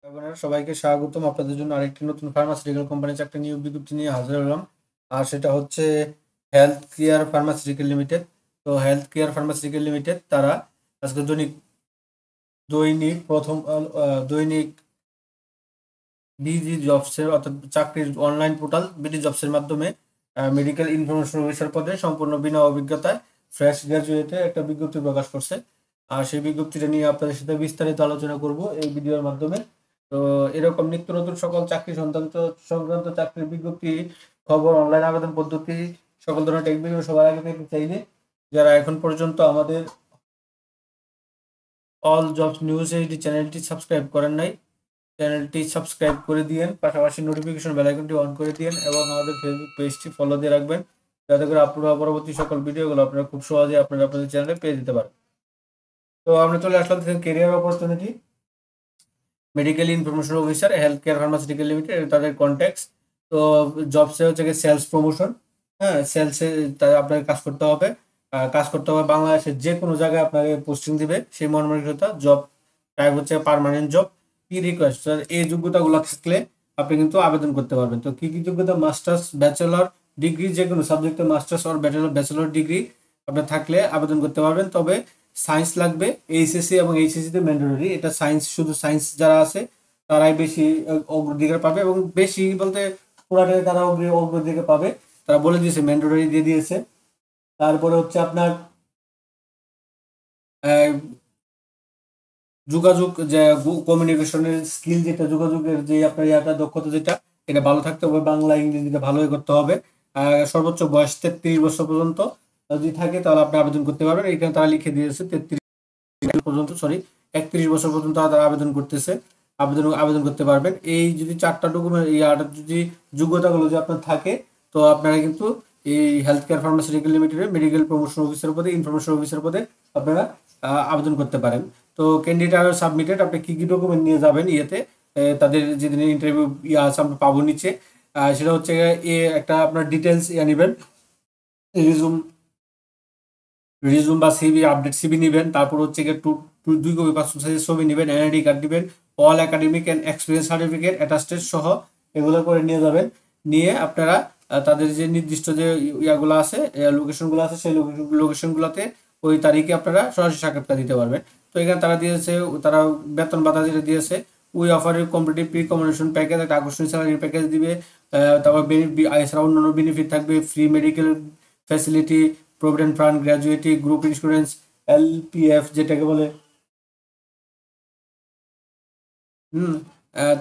আপনারা সবাইকে স্বাগতম। আপনাদের জন্য আরেকটি নতুন ফার্মাসিউটিক্যাল কোম্পানির একটা নিয়োগ বিজ্ঞপ্তি নিয়ে হাজির হলাম। আর সেটা হচ্ছে হেলথ কেয়ার ফার্মাসিউটিক্যাল লিমিটেড। তো হেলথ কেয়ার ফার্মাসিউটিক্যাল লিমিটেড তারা আজকে দৈনিক দৈনিক প্রথম দৈনিক বিডি জবসের অর্থাৎ চাকরির অনলাইন পোর্টাল বিডি জবসের মাধ্যমে মেডিকেল ইনফরমেশন অফিসার পদে সম্পূর্ণ বিনা অভিজ্ঞতায় ফ্রেশ গ্র্যাজুয়েটে একটা বিজ্ঞপ্তি প্রকাশ করছে। আর সেই বিজ্ঞপ্তিটা নিয়ে আপনাদের সাথে বিস্তারিত আলোচনা করব এই ভিডিওর মাধ্যমে। তো এরকম নিত্য নতুন সকল চাকরি সংক্রান্ত চাকরির বিজ্ঞপ্তি, খবর, অনলাইন আবেদন পদ্ধতি, সকল ধরনের টেক ভিডিও সবার আগে পেতে চাইলে যারা এখন পর্যন্ত আমাদের অল জবস নিউজ এইচডি চ্যানেলটি সাবস্ক্রাইব করেন নাই, চ্যানেলটি সাবস্ক্রাইব করে দিয়েন, পাশাপাশি নোটিফিকেশন বেল আইকনটি অন করে দিয়েন এবং আমাদের ফেসবুক পেজটি ফলো দিয়ে রাখবেন, যাতে করে আপলোড হওয়া পরবর্তী সকল ভিডিওগুলো আপনারা খুব সহজে আপনাদের চ্যানেলে পেয়ে দিতে পারেন। তো আমরা চলে আসলাম career opportunity, medical information officer, health care pharmaceutical limited, তাদের কন্ট্যাক্টস। তো জবসে হচ্ছে কি সেলস প্রমোশন। হ্যাঁ, সেলসে আপনাকে কাজ করতে হবে বাংলাদেশের যে কোনো জায়গায় আপনাকে পোস্টিং দিবে সেই মর্মরিকতা। জব টাইপ হচ্ছে পার্মানেন্ট জব। কি রিকোয়েস্ট, এই যোগ্যতাগুলো থাকলে আপনি কিন্তু আবেদন করতে পারবেন। তো কি কি যোগ্যতা? মাস্টার্স, ব্যাচেলর ডিগ্রি, যে কোনো সাবজেক্টে মাস্টার্স অর ব্যাচেলর ডিগ্রি আপনার থাকলে আবেদন করতে পারবেন। তবে সায়েন্স লাগবে, এইচএসসি এবং এইচএসসিতে ম্যান্ডেটরি। এটা সায়েন্স, শুধু সায়েন্স যারা আছে তারাই বেশি অগ্রাধিকার পাবে, এবং বেশি বলতে পুরাটাই তারা অগ্রাধিকার পাবে। তারা বলে দিয়েছে, ম্যান্ডেটরি দিয়ে দিয়েছে। তারপরে হচ্ছে আপনার যোগাযোগ, যে কমিউনিকেশনের স্কিল, যেটা যোগাযোগের যে আপনার দক্ষতা, যেটা এটা ভালো থাকতে হবে। বাংলা ইংরেজিতে ভালোই করতে হবে। সর্বোচ্চ বয়স 33 বছর পর্যন্ত যদি থাকে তাহলে আপনি আবেদন করতে পারবেন। এখানে তারা লিখে দিয়েছে 33 পর্যন্ত, 31 বছর পর্যন্ত তারা আবেদন করতেছে, আবেদন করতে পারবেন। এই যদি চারটা ডকুমেন্ট, যদি যোগ্যতাগুলো যদি আপনার থাকে, তো আপনারা কিন্তু এই হেলথ কেয়ার ফার্মাসিউটিক্যাল লিমিটেডের মেডিকেল প্রমোশন অফিসার পদে, ইনফরমেশন অফিসার পদে আপনারা আবেদন করতে পারেন। তো ক্যান্ডিডেট আর সাবমিটেড, আপনি কি কি ডকুমেন্ট নিয়ে যাবেন তাদের যেদিন ইন্টারভিউ আছে আমরা পাবো নিচে, সেটা হচ্ছে একটা আপনার ডিটেলস নেবেন, রিজুম রিজুম বা সিভি, আপডেট সিভি নেবেন। তারপর হচ্ছে গিয়ে 2 কপি পাসপোর্ট সাইজের ছবি নেবেন, এনআইডি কার্ড নেবেন, all academic and experience certificate attested সহ এগুলো করে নিয়ে যাবেন। নিয়ে আপনারা তাদের যে নির্দিষ্ট যে ইয়াগুলো আছে, লোকেশনগুলো আছে, সেই লোকেশনগুলোতে ওই তারিখে আপনারা সরাসরি সাক্ষাৎকার দিতে পারবেন। তো এখানে তারা দিয়েছে, তারা বেতন ভাতা যেটা দিয়েছে, উই অফারের কম্পিটিভ প্রি কমিউনিকেশন প্যাকেজ, একটা আকর্ষণীয় স্যালারি প্যাকেজ দিবে। তারপর এছাড়া অন্যান্য বেনিফিট থাকবে, free medical facility, provident fund, gratuity, group insurance, LPF যেটাকে বলে। হুম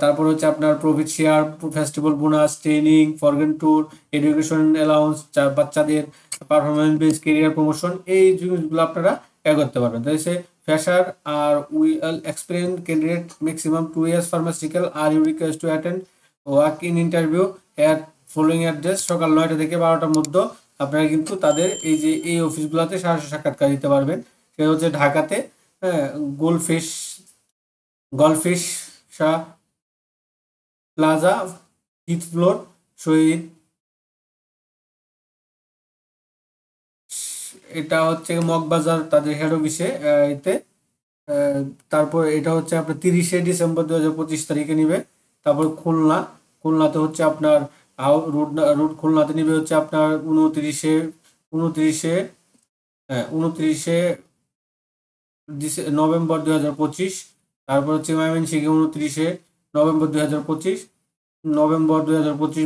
তারপর হচ্ছে আপনার profit share, festival bonus, training, foreign tour, education allowance, বাচ্চাদের পারফরমেন্স বেস, কেরিয়ার প্রমোশন, এই জিনিসগুলো আপনারা করতে পারবেন। তাই সে ফ্রেশার আর will experience candidate maximum 2 years pharmaceutical are you request to attend walk in interview at following address. সকাল 9টা থেকে 12টার মধ্যে আপনারা কিন্তু তাদের এই অফিসগুলোতে সরাসরি সাক্ষাৎকার দিতে পারবেন। সেটা হচ্ছে ঢাকাতে, হ্যাঁ, গোলফিশ গলফিশ Shah plaza, 5th floor, Shahid. এটা হচ্ছে মগবাজার, তাদের হেড অফিসে এতে। তারপর এটা হচ্ছে আপনার 30শে ডিসেম্বর 2025 তারিখে নিবে। তারপর খুলনাতে হচ্ছে আপনার রুট খুলনাতে নিবে হচ্ছে আপনার 29শে 29শে নভেম্বর 2025। তারপর হচ্ছে ময়মনসিংহে 29শে নভেম্বর 2025,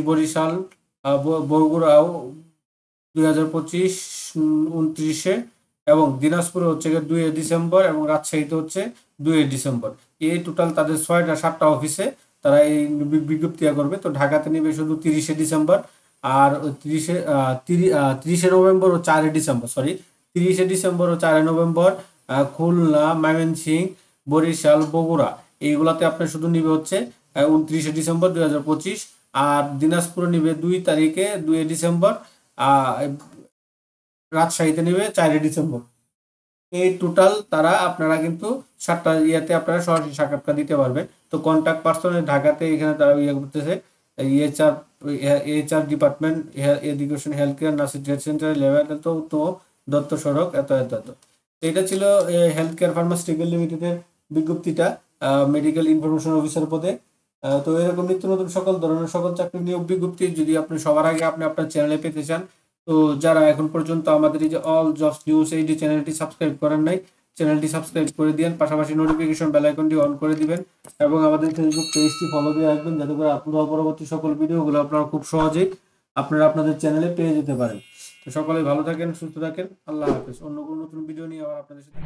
বরিশাল, বগুড়াও 2025 29শে, এবং দিনাজপুরে হচ্ছে 2 ডিসেম্বর, এবং রাজশাহীতে হচ্ছে 2 ডিসেম্বর। এই টোটাল তাদের 6টা-7টা অফিসে তারা এই বিজ্ঞপ্তি করবে। তো ঢাকাতে নিবে শুধু 30শে ডিসেম্বর, আর 30শে নভেম্বর ও 4 ডিসেম্বর, 30শে ডিসেম্বর ও 4 নভেম্বর খুলনা, ময়মনসিংহ, বরিশাল, বগুড়া, এইগুলাতে আপনার শুধু নিবে হচ্ছে 29শে ডিসেম্বর 2025। আর দিনাজপুরে নিবে 2 তারিখে 2 ডিসেম্বর, রাজশাহীতে নিবে 4 ডিসেম্বর। এই টোটাল তারা আপনারা কিন্তু 7টা আপনারা সরাসরি সাক্ষাৎকার দিতে পারবেন। তো কন্ট্যাক্ট পার্সনের ঢাকাতে, এখানে তারা করতেছে HR department, education, health care, nursing trade centre, level তো দত্ত সড়ক এত। এটা ছিল হেলথ কেয়ার ফার্মাসিউটিক্যাল লিমিটেডের বিজ্ঞপ্তিটা। মেডিকেল ইনফরমেশন অফিসার পদে। তো এরকম নিত্য নতুন সকল ধরনের সকল চাকরি নিয়োগ বিজ্ঞপ্তি যদি আপনি সবার আগে আপনি আপনার চ্যানেলে পেতে চান, তো যারা এখন পর্যন্ত আমাদের এই যে অল জবস নিউজ এই যে চ্যানেলটি সাবস্ক্রাইব করেন নাই, চ্যানেলটি সাবস্ক্রাইব করে দিন, পাশাপাশি নোটিফিকেশন বেল আইকনটি অন করে দিবেন এবং আমাদের ফেসবুক পেজটি ফলো দিয়ে রাখবেন, যাতে করে আপলোড পরবর্তী সকল ভিডিওগুলো আপনারা খুব সহজেই আপনারা আপনাদের চ্যানেলে পেয়ে যেতে পারেন। তো সকলে ভালো থাকেন, সুস্থ থাকেন, আল্লাহ হাফেজ। অন্য কোনো নতুন ভিডিও নিয়ে আবার আপনাদের সাথে